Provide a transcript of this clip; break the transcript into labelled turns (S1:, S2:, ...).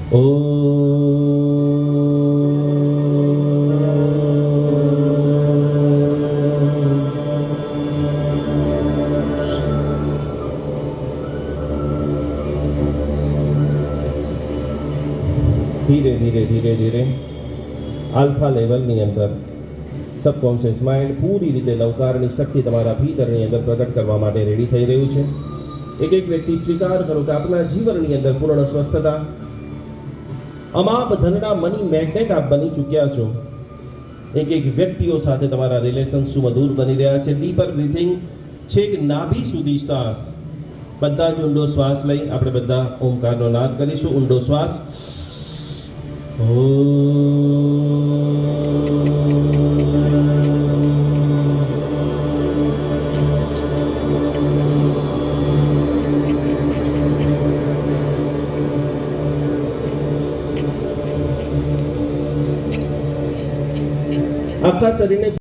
S1: ધીરે ધીરે ધીરે ધીરે આલ્ફા લેવલની અંદર સબકોન્શિયસ માઇન્ડ પૂરી રીતે લવકારની શક્તિ તમારા ભીતરની અંદર પ્રગટ કરવા માટે રેડી થઈ રહ્યું છે. એક એક વ્યક્તિ સ્વીકાર કરો કે આપના જીવનની અંદર પૂર્ણ સ્વસ્થતા, અમાપ ધનના મની મેગ્નેટ આપ બની ચૂક્યા છો. એક એક વ્યક્તિઓ સાથે તમારા રિલેશન સુમધુર બની રહ્યા છે. ડીપર બ્રીથિંગ, છેક નાભી સુધી શ્વાસ. બધા જ ઊંડો શ્વાસ લઈ આપણે બધા ઓમકારનો નાદ કરીશું. ઊંડો શ્વાસ. આખા શરીરને